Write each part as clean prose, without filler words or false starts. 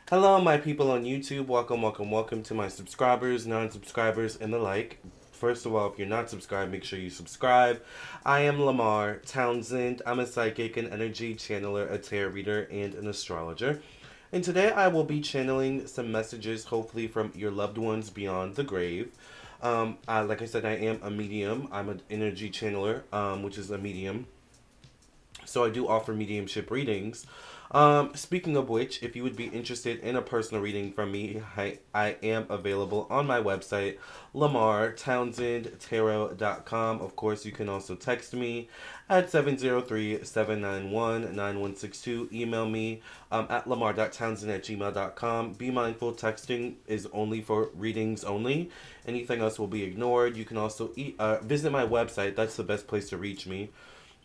Hello, my people on YouTube. Welcome, welcome, welcome to my subscribers, non-subscribers, and the like. First of all, if you're not subscribed, make sure you subscribe. I am Lamarr Townsend. I'm a psychic, an energy channeler, a tarot reader, and an astrologer. And today I will be channeling some messages, hopefully from your loved ones beyond the grave. Like I said, I am a medium. I'm an energy channeler, which is a medium. So I do offer mediumship readings. Speaking of which, if you would be interested in a personal reading from me, I am available on my website, lamartownsendtarot.com. Of course, you can also text me at 703-791-9162. Email me at lamar.townsend@gmail.com. Be mindful, texting is only for readings only. Anything else will be ignored. You can also visit my website. That's the best place to reach me.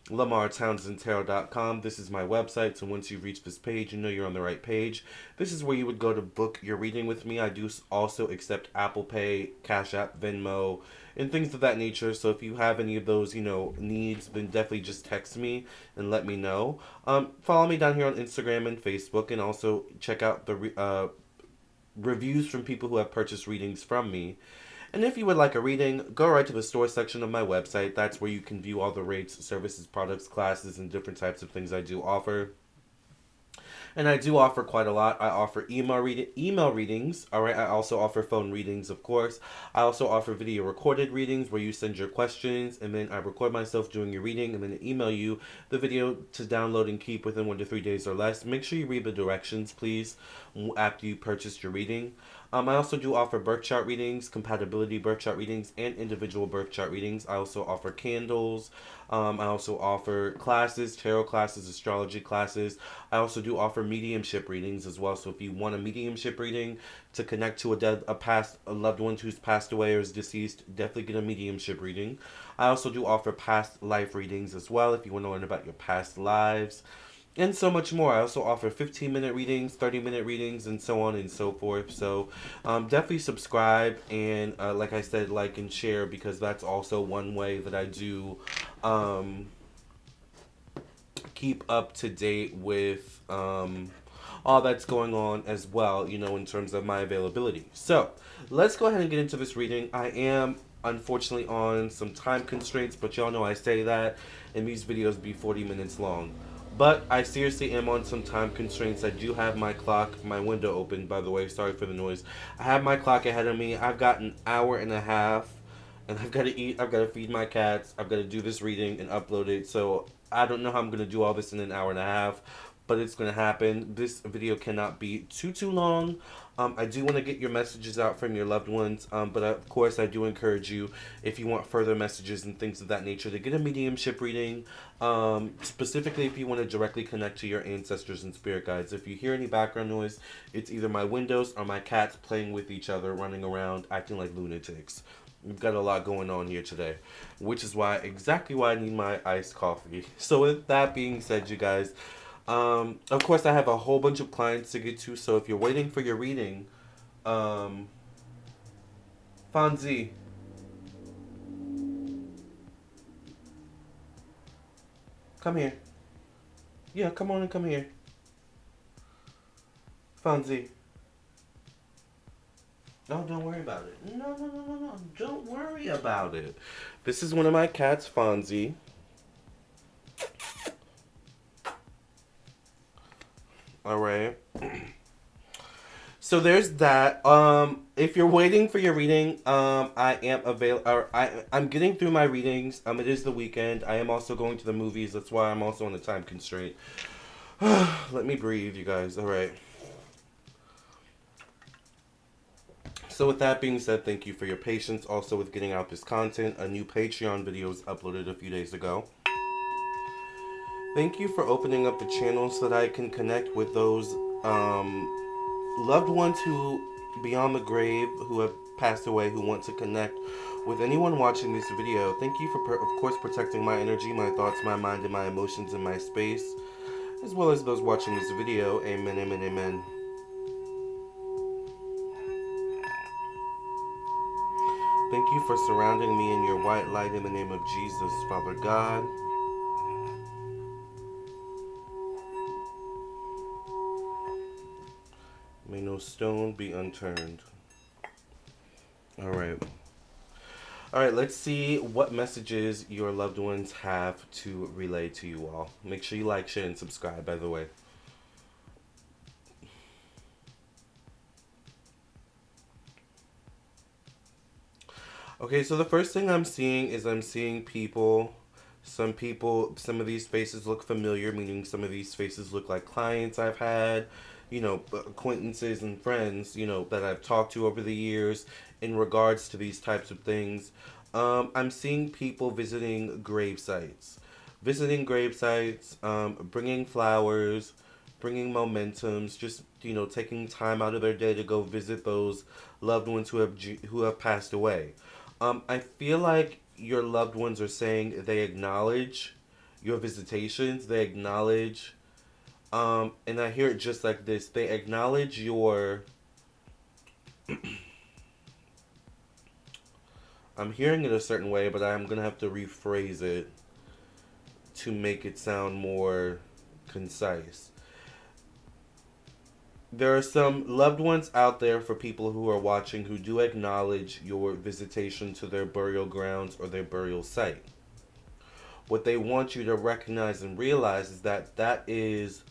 LamarTownsendTarot.com. This is my website, so once you reach this page, you know you're on the right page. This is where you would go to book your reading with me. I do also accept Apple Pay, Cash App, Venmo, and things of that nature. So if you have any of those, needs, then definitely just text me and let me know. Follow me down here on Instagram and Facebook, and also check out the reviews from people who have purchased readings from me. And if you would like a reading, go right to the store section of my website. That's where you can view all the rates, services, products, classes, and different types of things I do offer. And I do offer quite a lot. I offer email readings. All right. I also offer phone readings, of course. I also offer video recorded readings where you send your questions, and then I record myself doing your reading, and then email you the video to download and keep within 1 to 3 days or less. Make sure you read the directions, please, after you purchase your reading. I also do offer birth chart readings, compatibility birth chart readings, and individual birth chart readings. I also offer candles. I also offer classes, tarot classes, astrology classes. I also do offer mediumship readings as well. So if you want a mediumship reading to connect to a loved one who's passed away or is deceased, definitely get a mediumship reading. I also do offer past life readings as well if you want to learn about your past lives and so much more. I also offer 15-minute readings, 30-minute readings, and so on and so forth. So definitely subscribe and, like I said, like and share, because that's also one way that I do um, keep up to date with all that's going on as well, in terms of my availability. So let's go ahead and get into this reading. I am unfortunately on some time constraints, but y'all know I say that, and these videos be 40 minutes long. But I seriously am on some time constraints. I do have my clock, my window open, by the way. Sorry for the noise. I have my clock ahead of me. I've got an hour and a half, and I've got to eat. I've got to feed my cats. I've got to do this reading and upload it. So I don't know how I'm going to do all this in an hour and a half, but it's going to happen. This video cannot be too long. I do want to get your messages out from your loved ones, but of course I do encourage you, if you want further messages and things of that nature, to get a mediumship reading, specifically if you want to directly connect to your ancestors and spirit guides. If you hear any background noise, it's either my windows or my cats playing with each other, running around, acting like lunatics. We've got a lot going on here today, which is exactly why I need my iced coffee. So with that being said, you guys, of course, I have a whole bunch of clients to get to. So if you're waiting for your reading, um, Fonzie, come here. Yeah, come on and come here. Fonzie. No, don't worry about it. No, no, no, no, no. Don't worry about it. This is one of my cats, Fonzie. All right. So there's that. If you're waiting for your reading, I am I'm getting through my readings. It is the weekend. I am also going to the movies. That's why I'm also on a time constraint. Let me breathe, you guys. All right. So with that being said, thank you for your patience. Also with getting out this content, a new Patreon video was uploaded a few days ago. Thank you for opening up the channel so that I can connect with those loved ones who beyond the grave, who have passed away, who want to connect with anyone watching this video. Thank you for of course protecting my energy, my thoughts, my mind, and my emotions in my space, as well as those watching this video. Amen, amen, amen. Thank you for surrounding me in your white light in the name of Jesus, Father God. May no stone be unturned. All right. All right, let's see what messages your loved ones have to relay to you all. Make sure you like, share, and subscribe, by the way. Okay, so the first thing I'm seeing is I'm seeing people. Some of these faces look familiar, meaning some of these faces look like clients I've had, acquaintances and friends, that I've talked to over the years in regards to these types of things. I'm seeing people visiting grave sites, bringing flowers, bringing momentums, just taking time out of their day to go visit those loved ones who have passed away. I feel like your loved ones are saying they acknowledge your visitations. They acknowledge, and I hear it just like this. They acknowledge your. I'm hearing it a certain way, but I'm gonna have to rephrase it to make it sound more concise. There are some loved ones out there for people who are watching who do acknowledge your visitation to their burial grounds or their burial site. What they want you to recognize and realize is that that is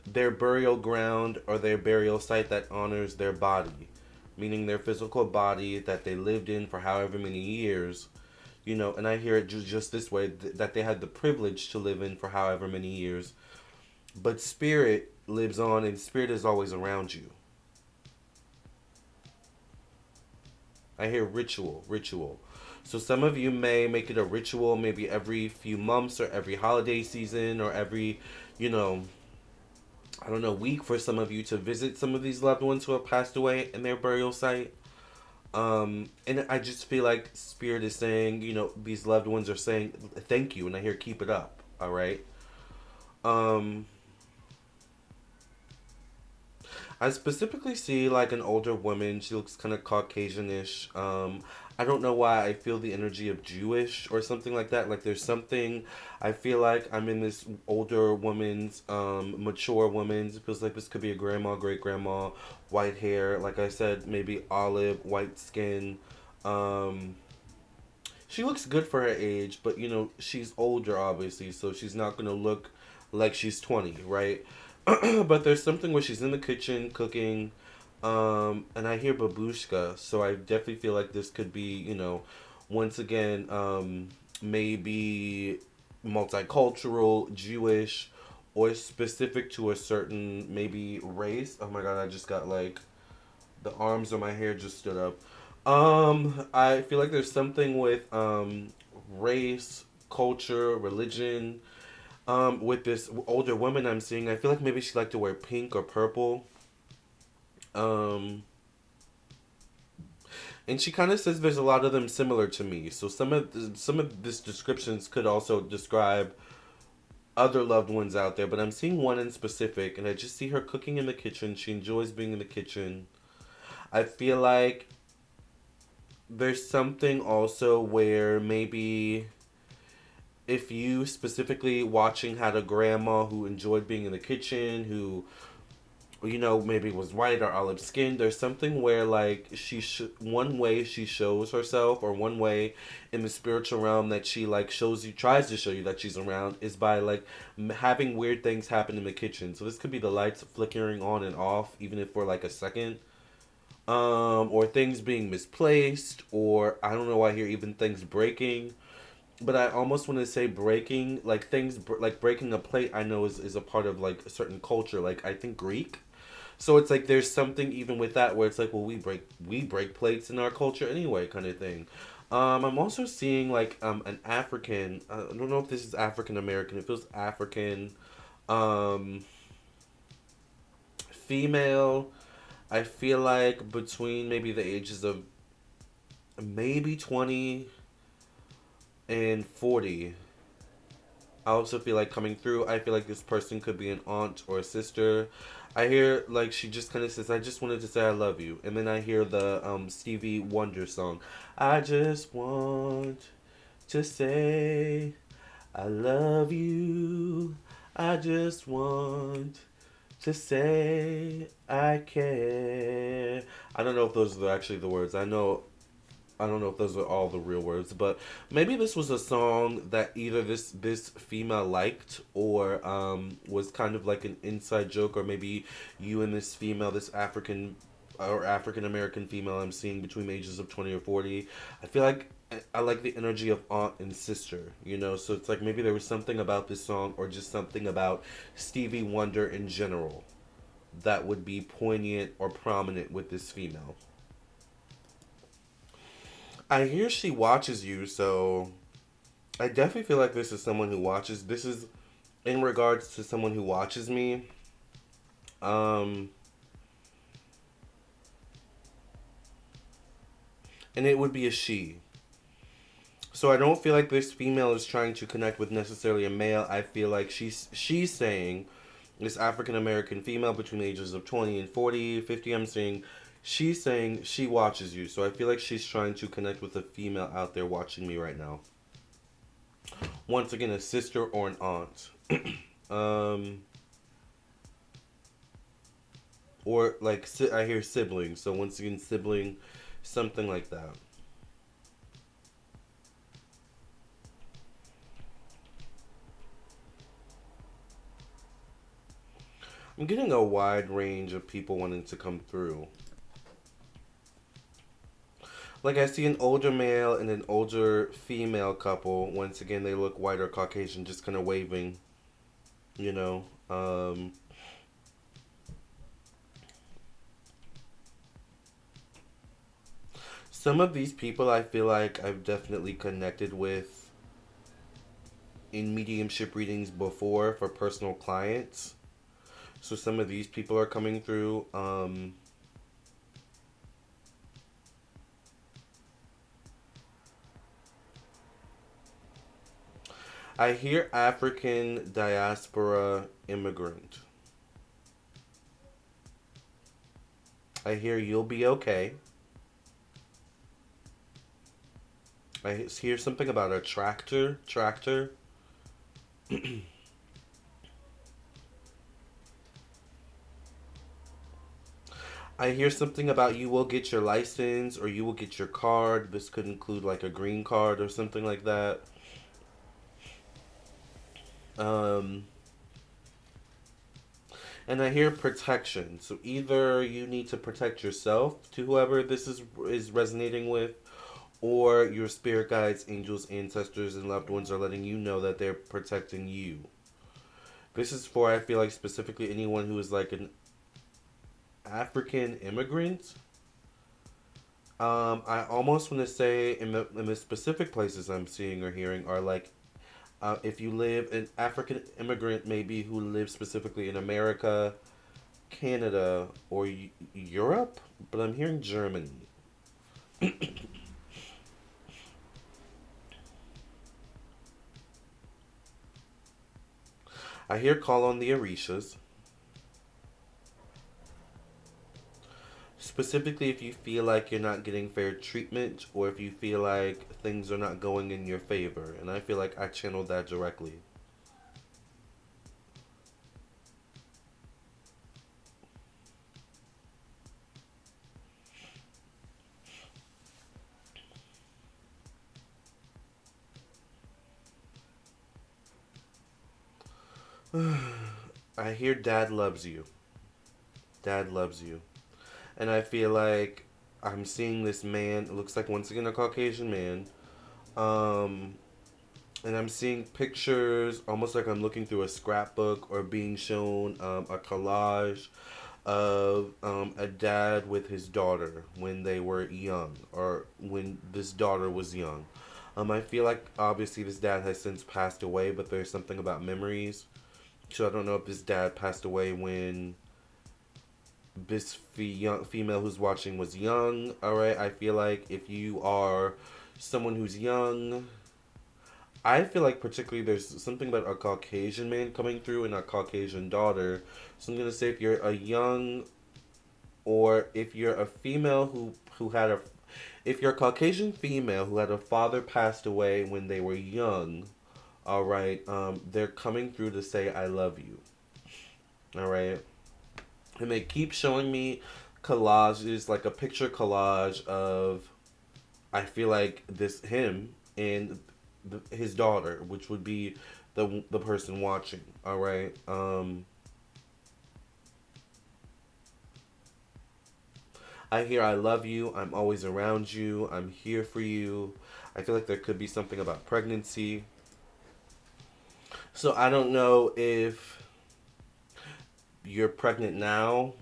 their burial ground or their burial site that honors their body, meaning their physical body that they lived in for however many years. And I hear it just this way, that they had the privilege to live in for however many years. But spirit lives on, and spirit is always around you. I hear ritual, ritual. So some of you may make it a ritual maybe every few months or every holiday season or every, you know, I don't know, week for some of you to visit some of these loved ones who have passed away in their burial site. And I just feel like spirit is saying, these loved ones are saying thank you, and I hear keep it up. All right. Um, I specifically see like an older woman. She looks kind of Caucasianish. I don't know why I feel the energy of Jewish or something like that. Like there's something. I feel like I'm in this older woman's, mature woman's. It feels like this could be a grandma, great grandma, white hair. Like I said, maybe olive, white skin. Um, she looks good for her age, but she's older obviously, so she's not gonna look like she's 20, right? But there's something where she's in the kitchen cooking, and I hear babushka, so I definitely feel like this could be, once again, maybe multicultural, Jewish, or specific to a certain maybe race. Oh my god, I just got like the arms on my hair just stood up. I feel like there's something with race, culture, religion. With this older woman I'm seeing, I feel like maybe she liked to wear pink or purple. Um, and she kind of says there's a lot of them similar to me. So some of this descriptions could also describe other loved ones out there, but I'm seeing one in specific, and I just see her cooking in the kitchen. She enjoys being in the kitchen. I feel like there's something also where maybe if you specifically watching had a grandma who enjoyed being in the kitchen, who maybe was white or olive skinned, there's something where like one way she shows herself, or one way in the spiritual realm that she like tries to show you that she's around, is by like having weird things happen in the kitchen. So this could be the lights flickering on and off even if for like a second, or things being misplaced, or I don't know why here, even things breaking. But I almost want to say breaking, like like breaking a plate. I know is a part of like a certain culture, like I think Greek. So it's like there's something even with that where it's like, well, we break plates in our culture anyway, kind of thing. I'm also seeing like an African. I don't know if this is African American. It feels African. Um, Female. I feel like between maybe the ages of maybe 20 and 40. I also feel like coming through, I feel like this person could be an aunt or a sister. I hear like she just kind of says, "I just wanted to say I love you," and then I hear the Stevie Wonder song, "I just want to say I love you. I just want to say I care. I don't know if those are actually the words. I don't know if those are all the real words, but maybe this was a song that either this female liked or was kind of like an inside joke, or maybe you and this female, this African or African American female I'm seeing between the ages of 20 or 40. I feel like I like the energy of aunt and sister, you know? So it's like maybe there was something about this song or just something about Stevie Wonder in general that would be poignant or prominent with this female. I hear she watches you, so I definitely feel like this is someone who watches. This is in regards to someone who watches me. Um, and it would be a she. So I don't feel like this female is trying to connect with necessarily a male. I feel like she's saying this African American female between the ages of 20 and 40, 50. I'm saying she's saying she watches you. So I feel like she's trying to connect with a female out there watching me right now. Once again, a sister or an aunt. um or like I hear sibling, so once again sibling, something like that. I'm getting a wide range of people wanting to come through. Like I see an older male and an older female couple. Once again, they look white or Caucasian, just kind of waving, you know. Some of these people I feel like I've definitely connected with in mediumship readings before for personal clients. So some of these people are coming through. I hear African diaspora immigrant. I hear you'll be okay. I hear something about a tractor. Tractor. I hear something about you will get your license or you will get your card. This could include like a green card or something like that. Um, and I hear protection. So either you need to protect yourself to whoever this is resonating with, or your spirit guides, angels, ancestors, and loved ones are letting you know that they're protecting you. This is for, I feel like, specifically anyone who is like an African immigrant. I almost want to say in the specific places I'm seeing or hearing are like if you live an African immigrant maybe who lives specifically in America, Canada, or Europe, but I'm hearing Germany. I hear call on the Orishas. Specifically, if you feel like you're not getting fair treatment or if you feel like things are not going in your favor. And I feel like I channeled that directly. I hear dad loves you. Dad loves you. And I feel like I'm seeing this man, it looks like once again a Caucasian man. Um, and I'm seeing pictures, almost like I'm looking through a scrapbook or being shown a collage of a dad with his daughter when they were young, or when this daughter was young. I feel like obviously this dad has since passed away, but there's something about memories. So I don't know if this dad passed away when this young female who's watching was young. All right, I feel like if you are someone who's young, I feel like particularly there's something about a Caucasian man coming through and a Caucasian daughter. So I'm gonna say if you're a young, or if you're a female who had a, if you're a Caucasian female who had a father passed away when they were young, all right, they're coming through to say I love you. All right. And they keep showing me collages, like a picture collage of, I feel like this him and his daughter, which would be the person watching. All right. I hear I love you. I'm always around you. I'm here for you. I feel like there could be something about pregnancy. So I don't know if you're pregnant now,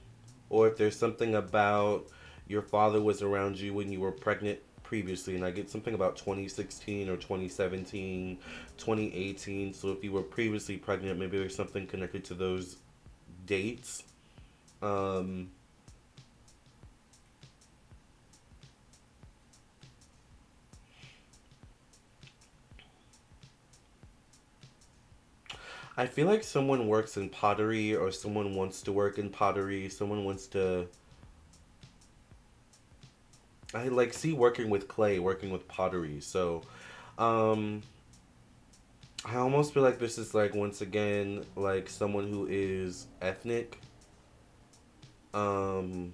or if there's something about your father was around you when you were pregnant previously. And I get something about 2016 or 2017, 2018. So if you were previously pregnant, maybe there's something connected to those dates. Um, I feel like someone works in pottery, or someone wants to work in pottery. Someone wants to. I like see working with clay, working with pottery. So, um, I almost feel like this is like once again like someone who is ethnic, um,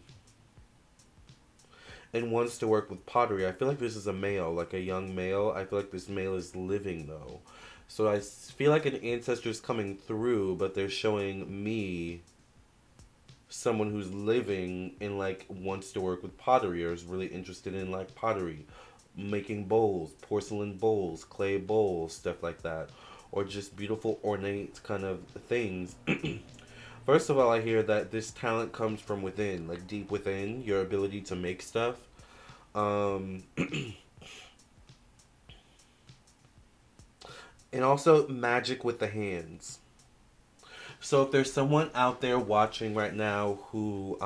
and wants to work with pottery. I feel like this is a male, like a young male. I feel like this male is living though, so feel like an ancestor is coming through, but they're showing me someone who's living and like wants to work with pottery, or is really interested in like pottery, making bowls, porcelain bowls, clay bowls, stuff like that, or just beautiful ornate kind of things. First of all, I hear that this talent comes from within, like deep within, your ability to make stuff. Um, and also magic with the hands. So if there's someone out there watching right now who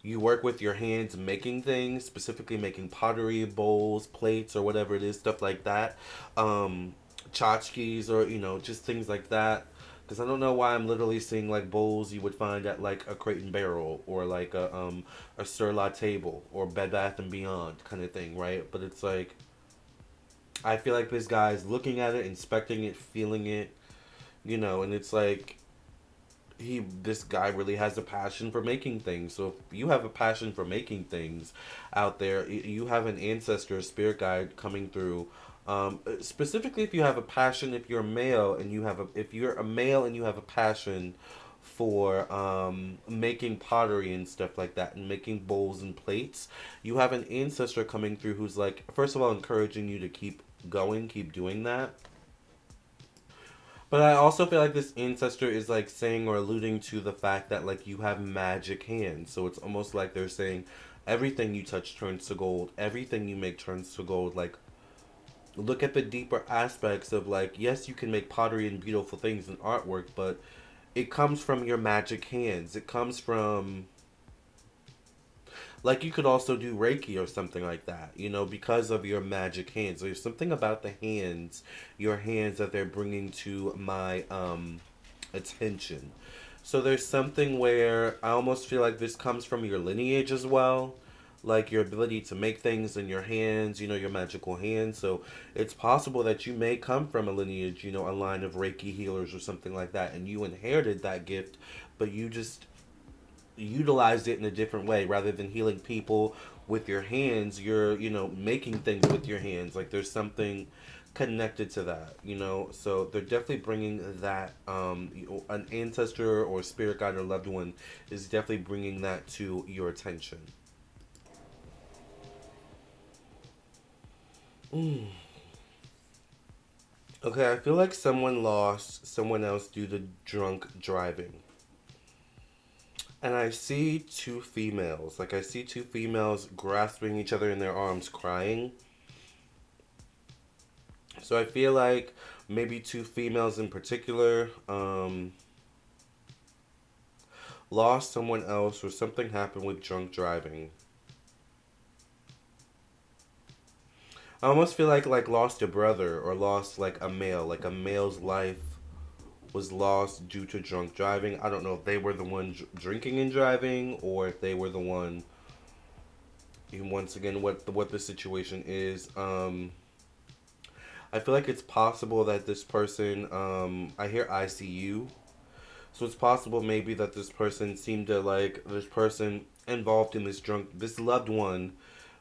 you work with your hands making things, specifically making pottery, bowls, plates, or whatever it is, stuff like that. Um, tchotchkes, or, just things like that. Because I don't know why I'm literally seeing like bowls you would find at like a Crate and Barrel, or like a Sur La Table, or Bed Bath and Beyond kind of thing, right? But it's like, I feel like this guy's looking at it, inspecting it, feeling it, and it's like this guy really has a passion for making things. So if you have a passion for making things out there, you have an ancestor, a spirit guide coming through. Specifically, if you have a passion, if you're a male and if you're a male and you have a passion for making pottery and stuff like that, and making bowls and plates, you have an ancestor coming through who's like, first of all, encouraging you to keep going, keep doing that. But I also feel like this ancestor is like saying or alluding to the fact that like you have magic hands. So it's almost like they're saying everything you touch turns to gold, everything you make turns to gold. Like, look at the deeper aspects of like, yes, you can make pottery and beautiful things and artwork, but it comes from your magic hands. It comes from, like, you could also do Reiki or something like that, because of your magic hands. There's something about the hands, your hands, that they're bringing to my attention. So there's something where I almost feel like this comes from your lineage as well. Like your ability to make things in your hands, your magical hands. So it's possible that you may come from a lineage, a line of Reiki healers or something like that, and you inherited that gift, but you just utilized it in a different way. Rather than healing people with your hands, you're making things with your hands. Like, there's something connected to that, so they're definitely bringing that, an ancestor or spirit guide or loved one is definitely bringing that to your attention. Mm. Okay, I feel like someone lost someone else due to drunk driving. And I see two females. Like, I see two females grasping each other in their arms, crying. So I feel like maybe two females in particular lost someone else, or something happened with drunk driving. I almost feel like lost a brother, or lost like a male. Like a male's life was lost due to drunk driving. I don't know if they were the one drinking and driving, or if they were the one. And once again, what the situation is. I feel like it's possible that this person. I hear ICU. So it's possible maybe that this person involved in this loved one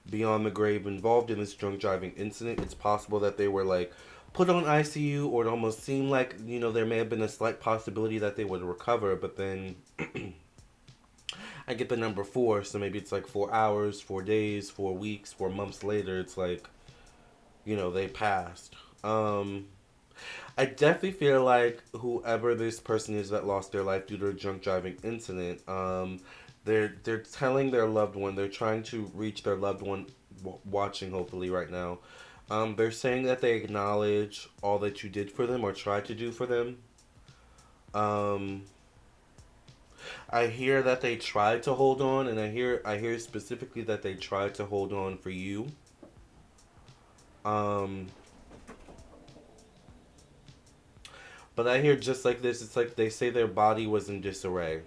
beyond the grave involved in this drunk driving incident. It's possible that they were like put on ICU, or it almost seemed like, there may have been a slight possibility that they would recover, but then I get the number four, so maybe it's like 4 hours, 4 days, 4 weeks, 4 months later, it's like, they passed. I definitely feel like whoever this person is that lost their life due to a drunk driving incident, they're telling their loved one, they're trying to reach their loved one, watching hopefully right now. They're saying that they acknowledge all that you did for them or tried to do for them. Um, I hear that they tried to hold on, and I hear specifically that they tried to hold on for you. Um, but I hear just like this, it's like they say their body was in disarray.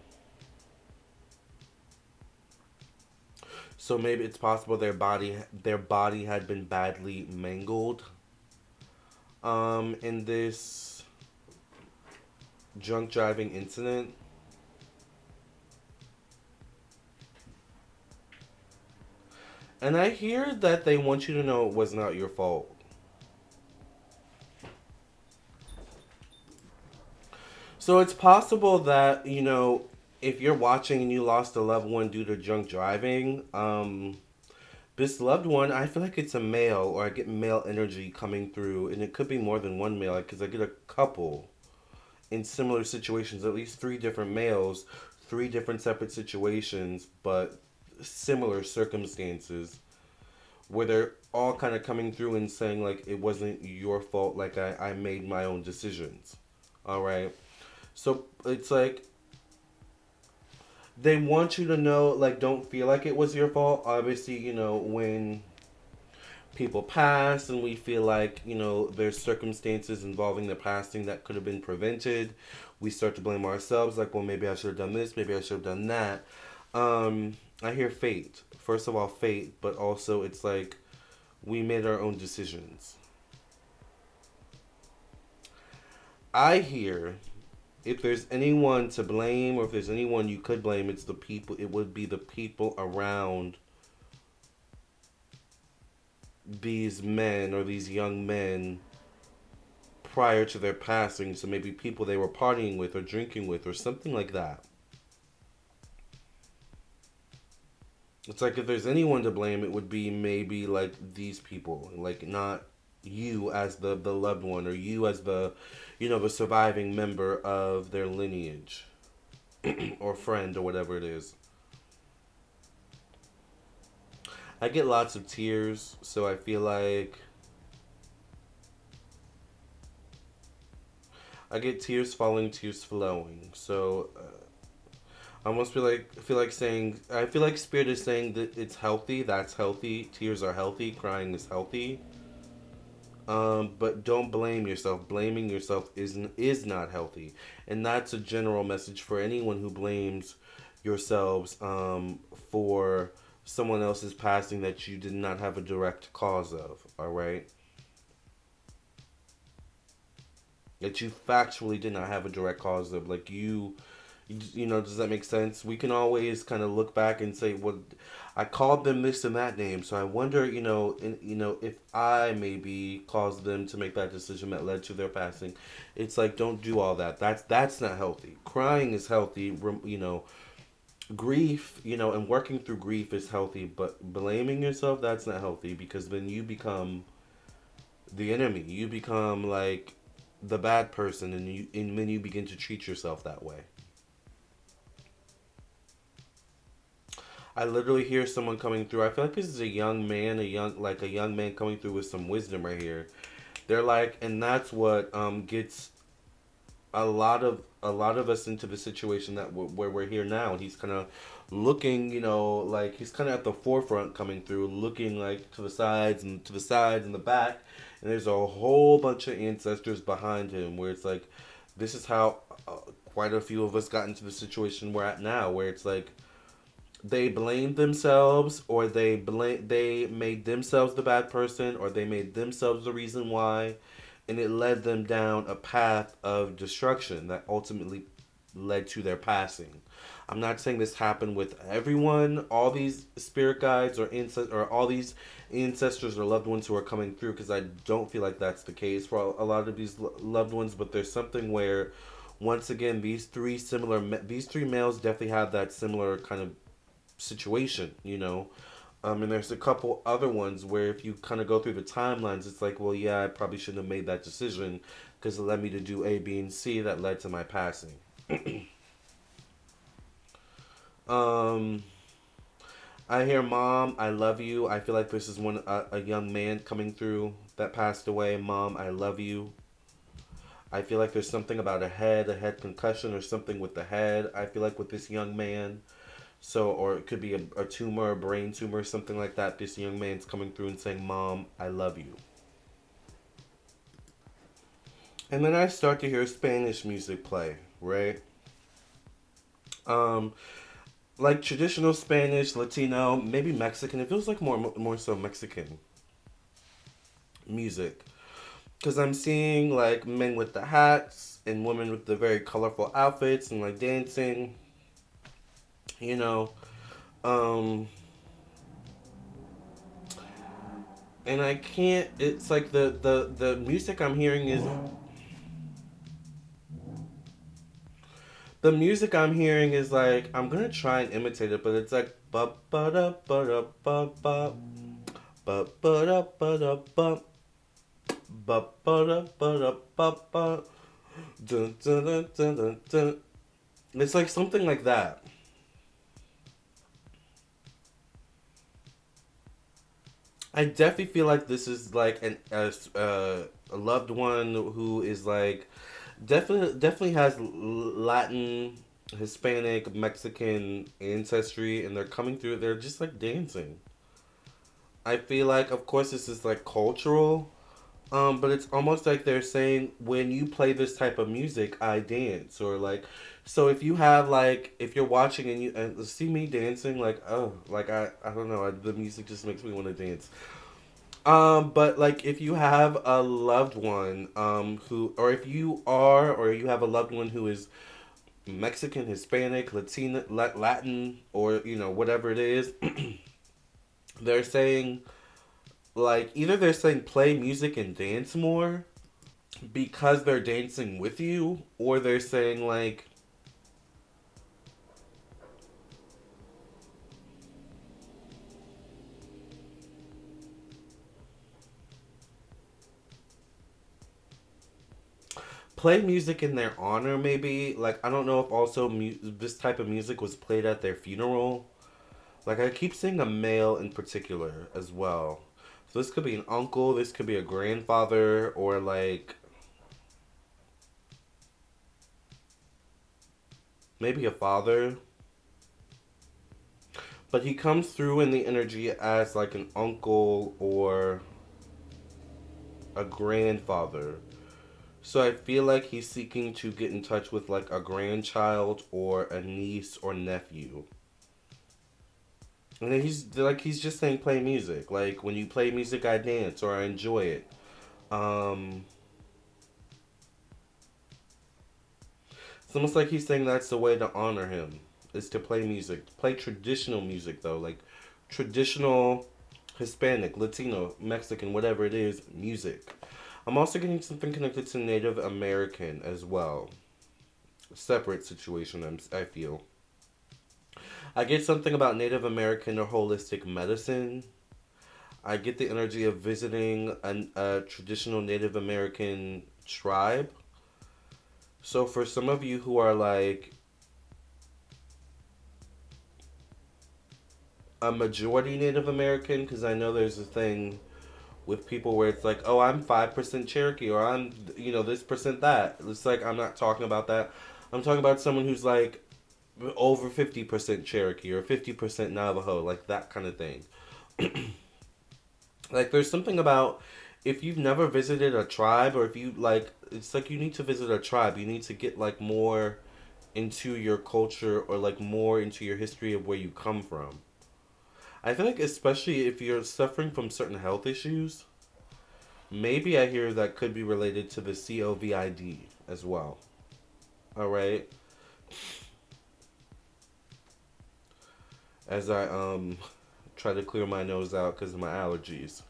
So maybe it's possible their body had been badly mangled in this drunk driving incident. And I hear that they want you to know it was not your fault. So it's possible that, if you're watching and you lost a loved one due to drunk driving, this loved one, I feel like it's a male, or I get male energy coming through, and it could be more than one male, because I get a couple in similar situations, at least three different males, three different separate situations, but similar circumstances, where they're all kind of coming through and saying, like, it wasn't your fault, like, I made my own decisions. All right. So it's like they want you to know, like, don't feel like it was your fault. Obviously, when people pass and we feel like, there's circumstances involving the passing that could have been prevented, we start to blame ourselves, like, well, maybe I should have done this, maybe I should have done that. I hear fate. First of all, fate, but also it's like we made our own decisions. I hear if there's anyone to blame, or if there's anyone you could blame, it would be the people around these men, or these young men, prior to their passing. So maybe people they were partying with or drinking with or something like that. It's like if there's anyone to blame, it would be maybe like these people, like not you as the loved one, or you as the surviving member of their lineage or friend or whatever it is. I get lots of tears, so I feel like I get tears falling, tears flowing. So I almost feel like spirit is saying that it's healthy. That's healthy. Tears are healthy. Crying is healthy. But don't blame yourself. Blaming yourself is not healthy, and that's a general message for anyone who blames yourselves for someone else's passing that you did not have a direct cause of. All right, that you factually did not have a direct cause of. Like does that make sense? We can always kind of look back and say, well, I called them this and that name, so I wonder, if I maybe caused them to make that decision that led to their passing. It's like, don't do all that. That's not healthy. Crying is healthy. Grief, and working through grief is healthy, but blaming yourself, that's not healthy, because then you become the enemy. You become like the bad person, and then you begin to treat yourself that way. I literally hear someone coming through. I feel like this is a young man, a young man coming through with some wisdom right here. They're like, and that's what gets a lot of us into the situation where we're here now. And he's kind of looking, like he's kind of at the forefront coming through, looking like to the sides and the back, and there's a whole bunch of ancestors behind him. Where it's like, this is how quite a few of us got into the situation we're at now, where it's like they blamed themselves, or they made themselves the bad person, or they made themselves the reason why, and it led them down a path of destruction that ultimately led to their passing. I'm not saying this happened with everyone, all these spirit guides or all these ancestors or loved ones who are coming through, because I don't feel like that's the case for a lot of these loved ones. But there's something where, once again, these three males definitely have that similar kind of situation, you know. And there's a couple other ones where if you kind of go through the timelines, it's like, well, yeah, I probably shouldn't have made that decision because it led me to do A, B, and C that led to my passing. Um, I hear mom, I love you. I feel like this is a young man coming through that passed away. Mom, I love you. I feel like there's something about a head concussion or something with the head. I feel like with this young man, so, or it could be a tumor, a brain tumor, something like that. This young man's coming through and saying, Mom, I love you. And then I start to hear Spanish music play, right? Um, like traditional Spanish, Latino, maybe Mexican. It feels like more so Mexican music. Because I'm seeing like men with the hats and women with the very colorful outfits and like dancing, you know. Um, and I can't, it's like the music I'm hearing is the music I'm hearing is like, I'm gonna try and imitate it, but it's like ba ba da ba da ba ba ba ba da ba da ba ba ba da ba da ba ba dun dun dun dun dun dun. It's like something like that. I definitely feel like this is like a loved one who is like definitely has Latin, Hispanic, Mexican ancestry, and they're coming through. They're just like dancing. I feel like, of course, this is like cultural, but it's almost like they're saying when you play this type of music, I dance, or like, so if you have like if you're watching and you and see me dancing, like oh, like I don't know, the music just makes me want to dance. But like if you have a loved one, who, or if you are, or you have a loved one who is Mexican, Hispanic, Latina, Latin, or you know whatever it is, they're saying like either they're saying play music and dance more because they're dancing with you, or they're saying like play music in their honor. Maybe like I don't know if also this type of music was played at their funeral. Like I keep seeing a male in particular as well. So this could be an uncle, this could be a grandfather, or like maybe a father. But he comes through in the energy as like an uncle or a grandfather. So I feel like he's seeking to get in touch with like a grandchild or a niece or nephew. And then he's just saying play music. Like when you play music I dance or I enjoy it. Um it's almost like he's saying that's the way to honor him is to play music. Play traditional music though, like traditional Hispanic, Latino, Mexican, whatever it is, music. I'm also getting something connected to Native American as well. Separate situation, I feel. I get something about Native American or holistic medicine. I get the energy of visiting a traditional Native American tribe. So for some of you who are like a majority Native American, because I know there's a thing with people where it's like, oh, I'm 5% Cherokee or I'm, you know, this percent that. It's like, I'm not talking about that. I'm talking about someone who's like over 50% Cherokee or 50% Navajo, like that kind of thing. Like, there's something about if you've never visited a tribe or if you like, it's like you need to visit a tribe. You need to get like more into your culture or like more into your history of where you come from. I feel like, especially if you're suffering from certain health issues, maybe I hear that could be related to the COVID as well. All right. as I try to clear my nose out because of my allergies.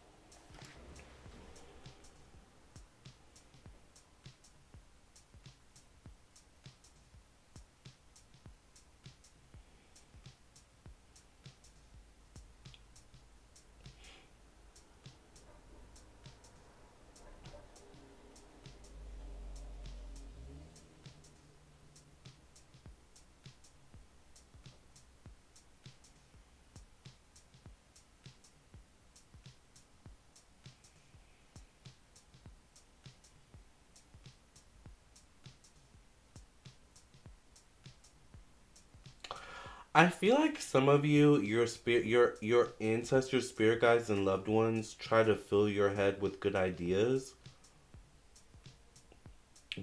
I feel like some of you, your spirit, your ancestors, spirit guides, and loved ones try to fill your head with good ideas,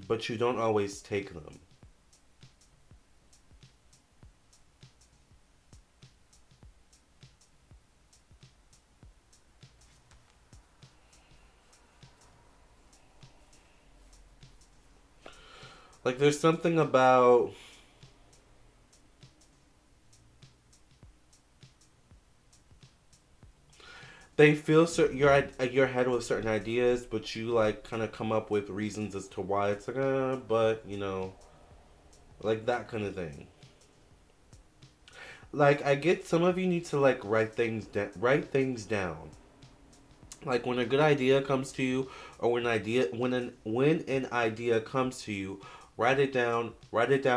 but you don't always take them. Like there's something about they fill your head with certain ideas, but you like kind of come up with reasons as to why it's like, but like that kind of thing. Like I get some of you need to like write things down. Like when a good idea comes to you, or when an idea comes to you, write it down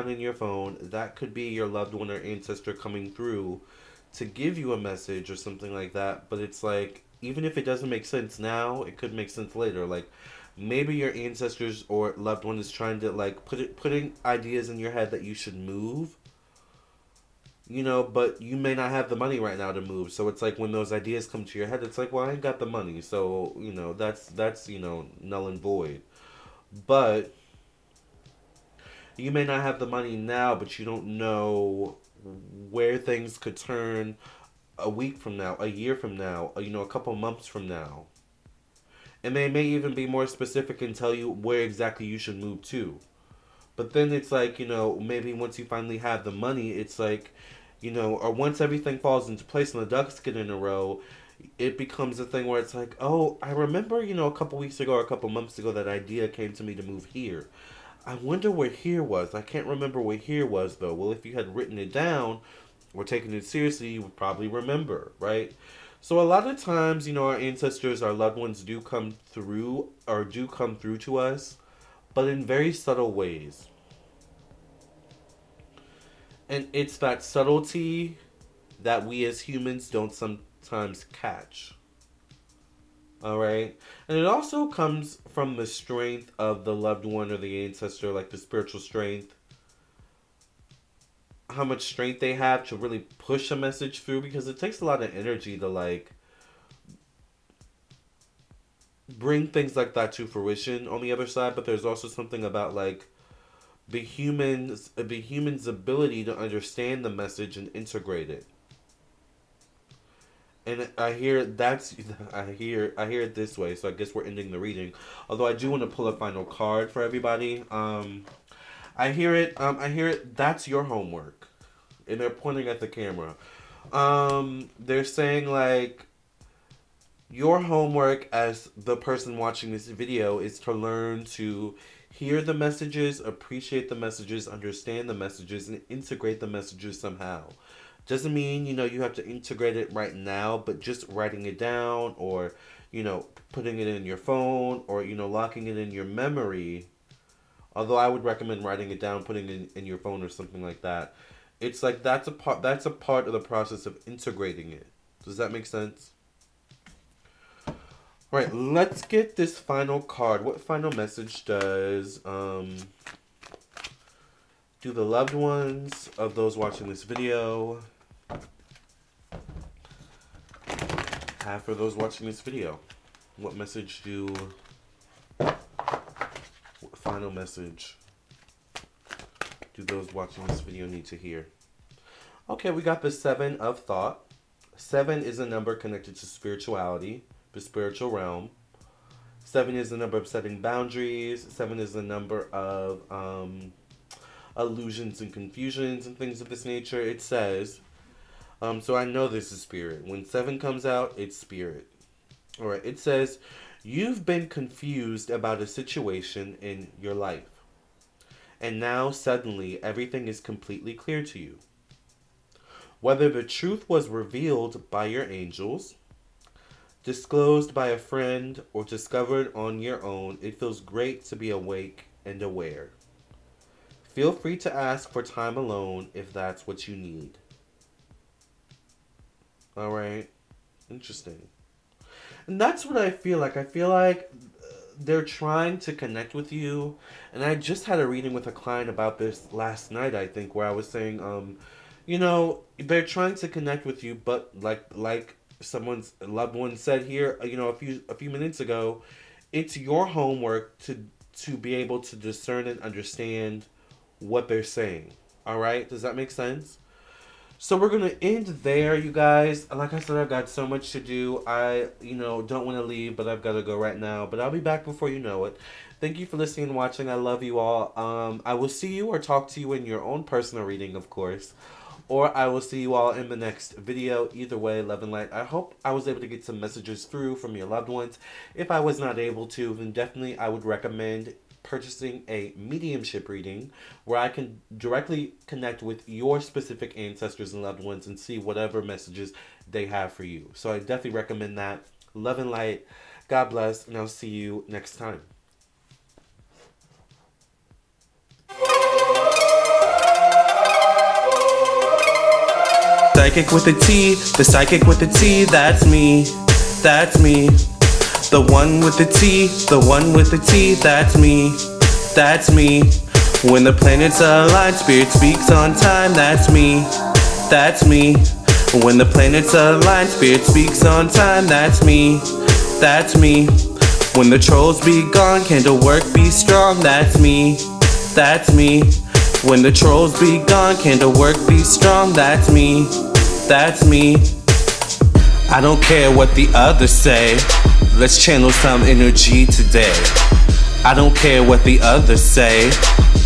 in your phone. That could be your loved one or ancestor coming through to give you a message or something like that. But it's like even if it doesn't make sense now, it could make sense later. Like maybe your ancestors or loved one is trying to like putting ideas in your head that you should move, but you may not have the money right now to move. So it's like when those ideas come to your head, it's like, well, I ain't got the money. So, that's null and void. But you may not have the money now, but you don't know where things could turn a week from now, a year from now, a couple months from now. And they may even be more specific and tell you where exactly you should move to. But then it's like, maybe once you finally have the money, it's like, or once everything falls into place and the ducks get in a row, it becomes a thing where it's like, oh, I remember, a couple weeks ago or a couple months ago that idea came to me to move here. I wonder where here was. I can't remember where here was, though. Well, if you had written it down or taken it seriously, you would probably remember, right? So a lot of times, our ancestors, our loved ones do come through to us, but in very subtle ways. And it's that subtlety that we as humans don't sometimes catch. All right. And it also comes from the strength of the loved one or the ancestor, like the spiritual strength, how much strength they have to really push a message through, because it takes a lot of energy to like bring things like that to fruition on the other side. But there's also something about like the human's ability to understand the message and integrate it. And I hear it this way, so I guess we're ending the reading. Although I do want to pull a final card for everybody. I hear it that's your homework. And they're pointing at the camera. They're saying like your homework as the person watching this video is to learn to hear the messages, appreciate the messages, understand the messages, and integrate the messages somehow. Doesn't mean, you have to integrate it right now, but just writing it down or, putting it in your phone or, locking it in your memory. Although I would recommend writing it down, putting it in your phone or something like that. It's like that's a part of the process of integrating it. Does that make sense? All right, let's get this final card. What final message do the loved ones of those watching this video have for those watching this video? What message what final message do those watching this video need to hear? Okay, we got the Seven of Thought. Seven is a number connected to spirituality, the spiritual realm. Seven is the number of setting boundaries. Seven is the number of illusions and confusions and things of this nature. It says, so I know this is spirit. When 7 comes out, it's spirit. All right, it says, you've been confused about a situation in your life. And now suddenly everything is completely clear to you. Whether the truth was revealed by your angels, disclosed by a friend, or discovered on your own, it feels great to be awake and aware. Feel free to ask for time alone if that's what you need. Alright? Interesting. And that's what I feel like. I feel like they're trying to connect with you. And I just had a reading with a client about this last night, I think, where I was saying, they're trying to connect with you, but like someone's loved one said here, a few minutes ago, it's your homework to be able to discern and understand what they're saying. All right? Does that make sense? So we're gonna end there, you guys. Like I said, I've got so much to do. I, don't want to leave, but I've got to go right now. But I'll be back before you know it. Thank you for listening and watching. I love you all. I will see you or talk to you in your own personal reading, of course. Or I will see you all in the next video. Either way, love and light. I hope I was able to get some messages through from your loved ones. If I was not able to, then definitely I would recommend purchasing a mediumship reading where I can directly connect with your specific ancestors and loved ones and see whatever messages they have for you. So I definitely recommend that. Love and light. God bless, and I'll see you next time. Psychic with a T, the psychic with a T, that's me, that's me. The one with the T, the one with the T, that's me, that's me. When the planets align, spirit speaks on time, that's me, that's me. When the planets align, spirit speaks on time, that's me, that's me. When the trolls be gone, candle work be strong, that's me, that's me. When the trolls be gone, candle work be strong, that's me, that's me. I don't care what the others say, let's channel some energy today. I don't care what the others say,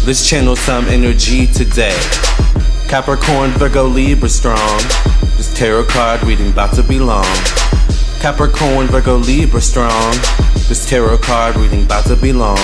let's channel some energy today. Capricorn, Virgo, Libra strong, this tarot card reading about to be long. Capricorn, Virgo, Libra strong, this tarot card reading about to be long.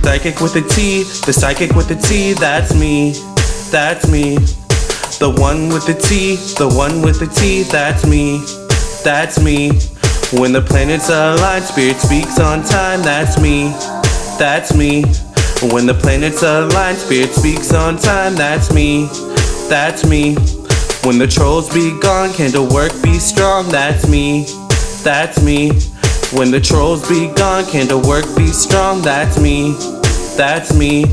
Psychic with a T, the psychic with the T, that's me, that's me. The one with the T, the one with the T, that's me, that's me. When the planets align, spirit speaks on time, that's me, that's me. When the planets align, spirit speaks on time, that's me, that's me. When the trolls be gone, candle work be strong, that's me, that's me. When the trolls be gone, candle work be strong, that's me, that's me.